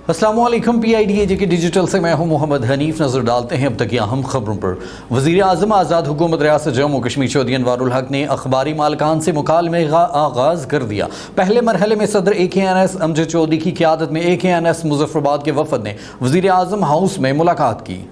السلام علیکم، PIDAJ کے ڈیجیٹل سے میں ہوں محمد حنیف۔ نظر ڈالتے ہیں اب تک کی اہم خبروں پر۔ وزیر اعظم آزاد حکومت ریاست جموں کشمیر چودھری انوار الحق نے اخباری مالکان سے مکالمے کا آغاز کر دیا۔ پہلے مرحلے میں صدر AKNS امجد چودھری کی قیادت میں AKNS مظفر آباد کے وفد نے وزیر اعظم ہاؤس میں ملاقات کی۔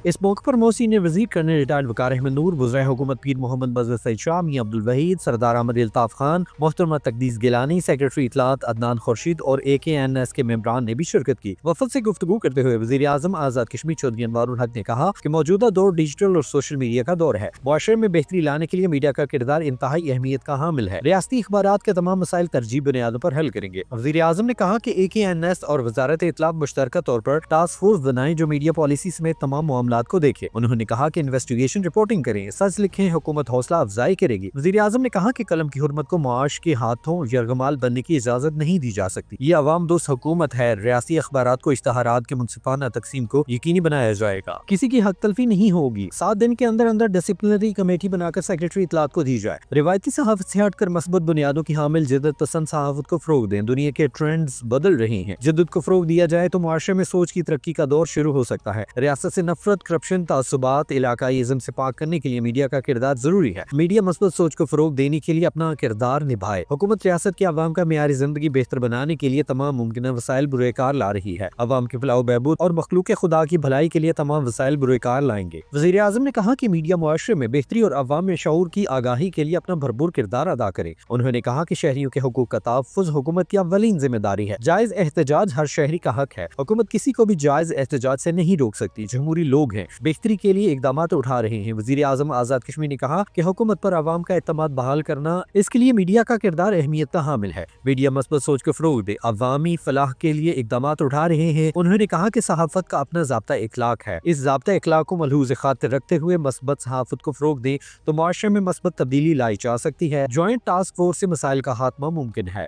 اس موقع پر موسی نے وزیر کرنل ریٹائرڈ وقار احمد نور، وزراء حکومت پیر محمد مظہر سعید شاہ، میاں عبدالوحید، سردار احمد الطاف خان، محترمہ تقدیس گیلانی، سیکرٹری اطلاعات عدنان خورشید اور AKNS کے ممبران نے بھی شرکت کی۔ وفد سے گفتگو کرتے ہوئے وزیر اعظم آزاد کشمیر چودھری انوار الحق نے کہا کہ موجودہ دور ڈیجیٹل اور سوشل میڈیا کا دور ہے۔ معاشرے میں بہتری لانے کے لیے میڈیا کا کردار انتہائی اہمیت کا حامل ہے۔ ریاستی اخبارات کے تمام مسائل ترجیحی بنیادوں پر حل کریں گے۔ وزیر اعظم نے کہا کہ AKNS اور وزارت اطلاعات مشترکہ طور پر ٹاسک فورس بنائیں جو میڈیا پالیسی سمیت تمام معاملات کو دیکھے۔ انہوں نے کہا کہ انویسٹیگیشن رپورٹنگ کریں، سچ لکھیں، حکومت حوصلہ افزائی کرے گی۔ وزیر اعظم نے کہا کہ قلم کی حرمت کو معاش کے ہاتھوں یرغمال بننے کی اجازت نہیں دی جا سکتی۔ یہ عوام دوست حکومت ہے۔ ریاستی اخبارات کو اشتہارات کے منصفانہ تقسیم کو یقینی بنایا جائے گا۔ کسی کی حق تلفی نہیں ہوگی۔ 7 دن کے اندر اندر ڈسپلنری کمیٹی بنا کر سیکرٹری اطلاعات کو دی جائے۔ روایتی صحافت سے ہٹ کر مثبت بنیادوں کی حامل جدت پسند صحافت کو فروغ دیں۔ دنیا کے ٹرینڈز بدل رہے ہیں۔ جدت کو فروغ دیا جائے تو معاشرے میں سوچ کی ترقی کا دور شروع ہو سکتا ہے۔ ریاست سے نفرت، کرپشن، تعصبات، علاقائی ازم سے پاک کرنے کے لیے میڈیا کا کردار ضروری ہے۔ میڈیا مثبت سوچ کو فروغ دینے کے لیے اپنا کردار نبھائے۔ حکومت ریاست کے عوام کا معیار زندگی بہتر بنانے کے لیے تمام ممکنہ وسائل بروئے کار لا رہی ہے۔ عوام کے فلاح و بہبود اور مخلوق خدا کی بھلائی کے لیے تمام وسائل بروئے کار لائیں گے۔ وزیر اعظم نے کہا کہ میڈیا معاشرے میں بہتری اور عوام میں شعور کی آگاہی کے لیے اپنا بھرپور کردار ادا کرے۔ انہوں نے کہا کہ شہریوں کے حقوق کا تحفظ حکومت کی اولین ذمہ داری ہے۔ جائز احتجاج ہر شہری کا حق ہے۔ حکومت کسی کو بھی جائز احتجاج سے نہیں روک سکتی۔ جمہوری لوگ ہیں، بہتری کے لیے اقدامات اٹھا رہے ہیں۔ وزیر اعظم آزاد کشمیر نے کہا کہ حکومت پر عوام کا اعتماد بحال کرنا، اس کے لیے میڈیا کا کردار اہمیت کا حامل ہے۔ میڈیا مثبت سوچ کو فروغ دے، عوامی فلاح کے لیے اقدامات اٹھا رہے ہیں۔ انہوں نے کہا کہ صحافت کا اپنا ضابطہ اخلاق ہے۔ اس ضابطہ اخلاق کو ملحوظ خاطر رکھتے ہوئے مثبت صحافت کو فروغ دیں تو معاشرے میں مثبت تبدیلی لائی جا سکتی ہے۔ جوائنٹ ٹاسک فورس سے مسائل کا خاتمہ ممکن ہے۔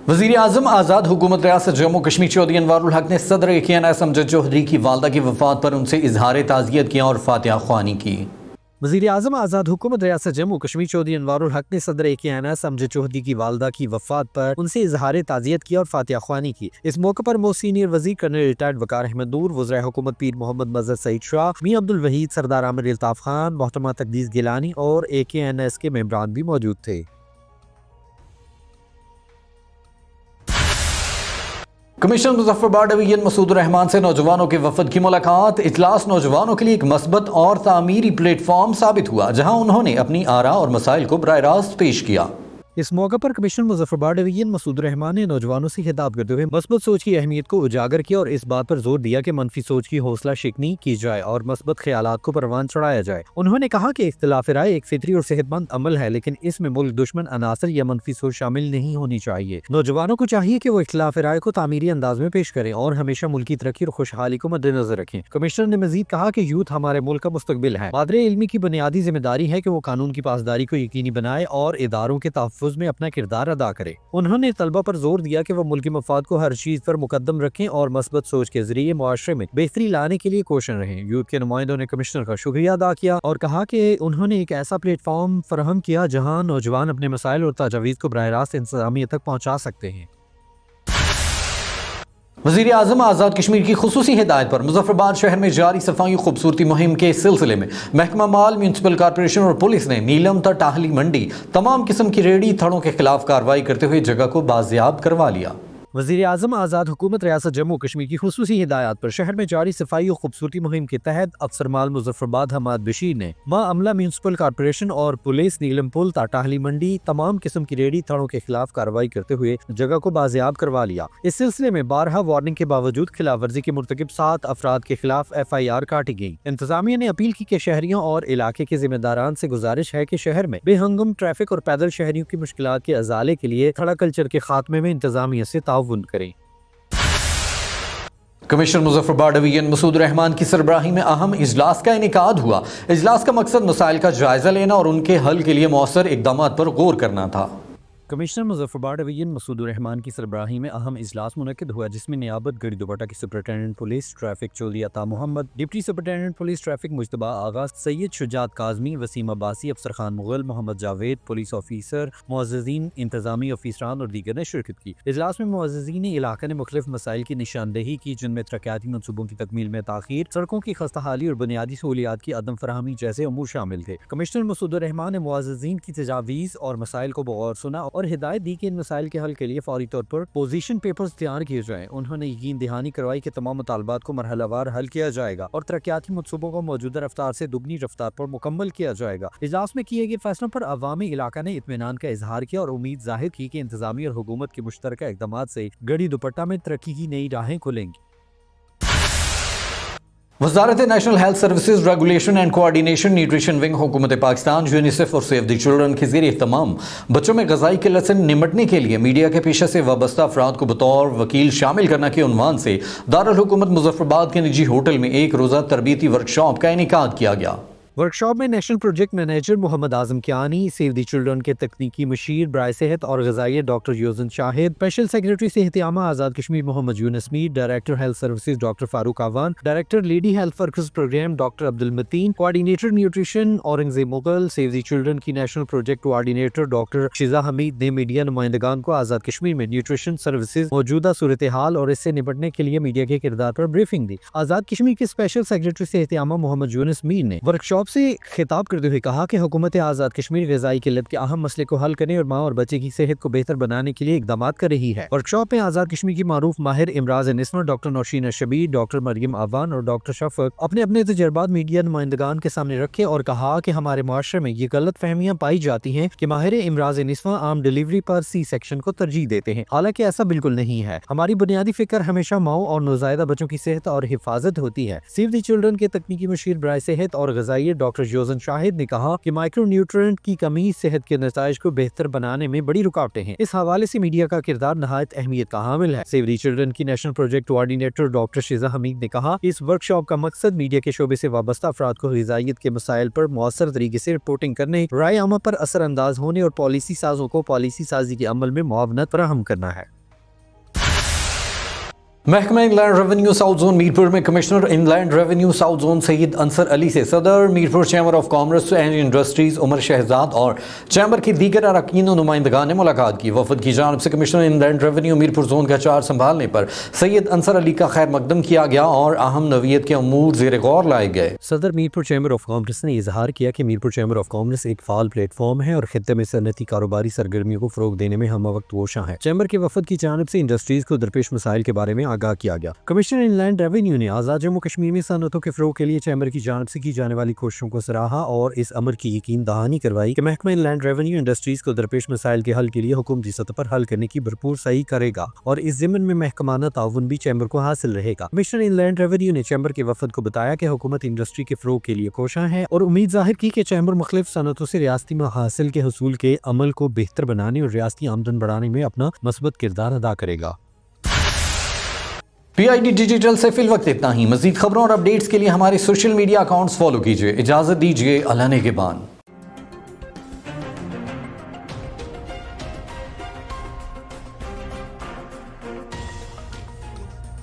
وزیر اعظم آزاد حکومت ریاست جموں کشمیر چودھری انوار الحق نے صدر AKNS امجد چودھری کی والدہ کی وفات پر ان سے اظہار تعزیت کیا اور فاتحہ خوانی کی۔ وزیر اعظم آزاد حکومت ریاست جموں کشمیر چودھری انوار الحق نے صدر AKNS امجد چودھری کی والدہ کی وفات پر ان سے اظہار تعزیت کیا اور فاتحہ خوانی کی۔ اس موقع پر سینئر وزیر کرنل ریٹائرڈ وقار احمد نور، وزراء حکومت پیر محمد مظہر سعید شاہ، میاں عبدالوحید، سردار احمد الطاف خان، محترمہ تقدیس گیلانی اور AKNS کے ممبران بھی موجود تھے۔ کمشنر مظفر آباد ڈویژن مسعود الرحمان سے نوجوانوں کے وفد کی ملاقات۔ اجلاس نوجوانوں کے لیے ایک مثبت اور تعمیری پلیٹ فارم ثابت ہوا، جہاں انہوں نے اپنی آراء اور مسائل کو براہ راست پیش کیا۔ اس موقع پر کمشنر مظفر آباد ڈویژن مسعود الرحمان نے نوجوانوں سے خطاب کرتے ہوئے مثبت سوچ کی اہمیت کو اجاگر کیا اور اس بات پر زور دیا کہ منفی سوچ کی حوصلہ شکنی کی جائے اور مثبت خیالات کو پروان چڑھایا جائے۔ انہوں نے کہا کہ اختلاف رائے ایک فطری اور صحت مند عمل ہے، لیکن اس میں ملک دشمن عناصر یا منفی سوچ شامل نہیں ہونی چاہیے۔ نوجوانوں کو چاہیے کہ وہ اختلاف رائے کو تعمیری انداز میں پیش کریں اور ہمیشہ ملکی ترقی اور خوشحالی کو مد نظر رکھیں۔ کمشنر نے مزید کہا کہ یوتھ ہمارے ملک کا مستقبل ہے۔ مادر علمی کی بنیادی ذمہ داری ہے کہ وہ قانون کی پاسداری کو یقینی بنائے اور اداروں کے تحفظ میں اپنا کردار ادا کرے۔ انہوں نے طلبہ پر زور دیا کہ وہ ملکی مفاد کو ہر چیز پر مقدم رکھیں اور مثبت سوچ کے ذریعے معاشرے میں بہتری لانے کے لیے کوشاں رہیں۔ یوتھ کے نمائندوں نے کمشنر کا شکریہ ادا کیا اور کہا کہ انہوں نے ایک ایسا پلیٹ فارم فراہم کیا جہاں نوجوان اپنے مسائل اور تجاویز کو براہ راست انتظامیہ تک پہنچا سکتے ہیں۔ وزیر اعظم آزاد کشمیر کی خصوصی ہدایت پر مظفر آباد شہر میں جاری صفائی و خوبصورتی مہم کے سلسلے میں محکمہ مال، میونسپل کارپوریشن اور پولیس نے نیلم تا ٹاہلی منڈی تمام قسم کی ریڑھی تھڑوں کے خلاف کارروائی کرتے ہوئے جگہ کو بازیاب کروا لیا۔ وزیر اعظم آزاد حکومت ریاست جموں کشمیر کی خصوصی ہدایات پر شہر میں جاری صفائی و خوبصورتی مہم کے تحت افسر مال مظفر آباد حماد بشیر نے عملہ میونسپل کارپوریشن اور پولیس نیلم پل تا ٹاہلی منڈی تمام قسم کی ریڑھی تھڑوں کے خلاف کارروائی کرتے ہوئے جگہ کو بازیاب کروا لیا۔ اس سلسلے میں 12 وارننگ کے باوجود خلاف ورزی کے مرتکب 7 افراد کے خلاف FIR کاٹی گئی۔ انتظامیہ نے اپیل کی کہ شہریوں اور علاقے کے ذمہ داران سے گزارش ہے کہ شہر میں بے ہنگم ٹریفک اور پیدل شہریوں کی مشکلات کے ازالے کے لیے تھڑا کلچر کے خاتمے میں انتظامیہ سے تعاون کریں۔ کمشنر مظفر آباد ڈویژن مسعود الرحمان کی سربراہی میں اہم اجلاس کا انعقاد ہوا۔ اجلاس کا مقصد مسائل کا جائزہ لینا اور ان کے حل کے لیے مؤثر اقدامات پر غور کرنا تھا۔ کمشنر مظفرآباد ڈویژن مسعود الرحمان کی سربراہی میں اہم اجلاس منعقد ہوا، جس میں نیابت گڑھی دوپٹہ کی superintendent police traffic Chaudhry Ata Muhammad, deputy superintendent police traffic Mujtaba Agha, Syed Shujaat Kazmi, Waseem Abbasi, Afsar Khan Mughal, Muhammad Javed, police officer, معززین، انتظامی افسران اور دیگر نے شرکت کی۔ اجلاس میں معززین علاقہ نے مختلف مسائل کی نشاندہی کی، جن میں ترقیاتی منصوبوں کی تکمیل میں تاخیر، سڑکوں کی خستہ حالی اور بنیادی سہولیات کی عدم فراہمی جیسے امور شامل تھے۔ کمشنر مسعود الرحمان نے معززین کی تجاویز اور مسائل کو بغور سنا اور ہدایت دی کہ ان مسائل کے حل کے لیے فوری طور پر پوزیشن پیپرز تیار کیے جائیں۔ انہوں نے یقین دہانی کروائی کہ تمام مطالبات کو مرحلہ وار حل کیا جائے گا اور ترقیاتی منصوبوں کو موجودہ رفتار سے دگنی رفتار پر مکمل کیا جائے گا۔ اجلاس میں کیے گئے فیصلوں پر عوامی علاقہ نے اطمینان کا اظہار کیا اور امید ظاہر کی کہ انتظامیہ اور حکومت کے مشترکہ اقدامات سے گڑھی دوپٹہ میں ترقی کی نئی راہیں کھلیں گی۔ وزارت national health services regulation and coordination nutrition wing حکومت پاکستان، یونیسیف اور سیو دی چلڈرن کے زیر اہتمام بچوں میں غذائی قلت سے نمٹنے کے لیے میڈیا کے پیشہ سے وابستہ افراد کو بطور وکیل شامل کرنا کے عنوان سے دارالحکومت مظفرآباد کے نجی ہوٹل میں ایک روزہ تربیتی ورکشاپ کا انعقاد کیا گیا۔ ورکشاپ میں national project manager Muhammad Azam Kiani, save the children کے تکنیکی مشیر برائے صحت اور غذائیت doctor Yuzan Shahid, special secretary صحت عامہ Azad Kashmir Muhammad Younis Mir, director health services doctor Farooq Awan, director lady health workers program doctor Abdul Mateen, coordinator nutrition Aurangzeb Mughal, save the children کی national project coordinator doctor Shiza Hameed نے میڈیا نمائندگان کو آزاد کشمیر میں نیوٹریشن سروسز موجودہ صورتحال اور اس سے نپٹنے کے لیے میڈیا کے کردار پر بریفنگ دی۔ آزاد کشمیر کے اسپیشل سیکرٹری صحت عامہ محمد یونس میر نے ورکشاپ سے خطاب کرتے ہوئے کہا کہ حکومت آزاد کشمیر غذائی قلت کے اہم مسئلے کو حل کرنے اور ماں اور بچے کی صحت کو بہتر بنانے کے لیے اقدامات کر رہی ہے۔ ورکشاپ میں آزاد کشمیر کی معروف ماہر امراض نسواں ڈاکٹر نوشین شبیر، ڈاکٹر مریم آوان اور ڈاکٹر شفق اپنے اپنے تجربات میڈیا نمائندگان کے سامنے رکھے اور کہا کہ ہمارے معاشرے میں یہ غلط فہمیاں پائی جاتی ہیں کہ ماہر امراض نسواں عام ڈیلیوری پر سی سیکشن کو ترجیح دیتے ہیں، حالانکہ ایسا بالکل نہیں ہے۔ ہماری بنیادی فکر ہمیشہ ماؤں اور نوزائیدہ بچوں کی صحت اور حفاظت ہوتی ہے۔ سیو دی چلڈرن کے تکنیکی مشیر برائے صحت اور غذائیت ڈاکٹر یوزن شاہد نے کہا کہ مائکرو نیوٹرینٹ کی کمی صحت کے نتائج کو بہتر بنانے میں بڑی رکاوٹیں ہیں۔ اس حوالے سے میڈیا کا کردار نہایت اہمیت کا حامل ہے۔ سیو دی چلڈرن کی national project coordinator doctor Shiza Hameed نے کہا کہ اس ورکشاپ کا مقصد میڈیا کے شعبے سے وابستہ افراد کو غذائیت کے مسائل پر مؤثر طریقے سے رپورٹنگ کرنے، رائے عامہ پر اثر انداز ہونے اور پالیسی سازوں کو پالیسی سازی کے عمل میں معاونت فراہم کرنا ہے۔ محکمہ in land revenue south zone Mirpur میں commissioner in land revenue south zone Syed Ansar Ali سے صدر Mirpur chamber of commerce and industries Umar Shahzad اور چیمبر کے دیگر اراکین و نمائندگان نے ملاقات کی۔ وفد کی جانب سے commissioner in land revenue Mirpur zone کا چارج سنبھالنے پر سید انصر علی کا خیر مقدم کیا گیا اور اہم نوعیت کے امور زیر غور لائے گئے۔ صدر میرپور چیمبر آف کامرس نے اظہار کیا کہ میرپور چیمبر آف کامرس ایک فعال پلیٹ فارم ہے اور خطے میں صنعتی کاروباری سرگرمیوں کو فروغ دینے میں ہم وقت کوشاں ہے۔ چیمبر کے وفد کی جانب سے انڈسٹریز کو درپیش مسائل کے بارے میں آگاہ کیا گیا۔ کمشنر ان لینڈ ریونیو نے آزاد جموں کشمیر میں صنعتوں کے فروغ کے لیے چیمبر کی جانب سے کی جانے والی کوششوں کو سراہا اور اس امر کی یقین دہانی کروائی کہ محکمہ ان لینڈ ریونیو انڈسٹریز کو درپیش مسائل کے حل کے لیے حکومتی سطح پر حل کرنے کی بھرپور سعی کرے گا اور اس ضمن میں محکمانہ تعاون بھی چیمبر کو حاصل رہے گا۔ کمشنر ان لینڈ ریونیو نے چیمبر کے وفد کو بتایا کہ حکومت انڈسٹری کے فروغ کے لیے کوشاں ہے اور امید ظاہر کی کہ چیمبر مختلف صنعتوں سے ریاستی محاصل کے حصول کے عمل کو بہتر بنانے اور ریاستی آمدن بڑھانے میں اپنا مثبت کردار ادا کرے گا۔ پی آئی ڈی ڈیجیٹل سے فی الوقت اتنا ہی۔ مزید خبروں اور اپڈیٹس کے لیے ہمارے سوشل میڈیا اکاؤنٹس فالو کیجیے۔ اجازت دیجیے، اللہ نگہبان۔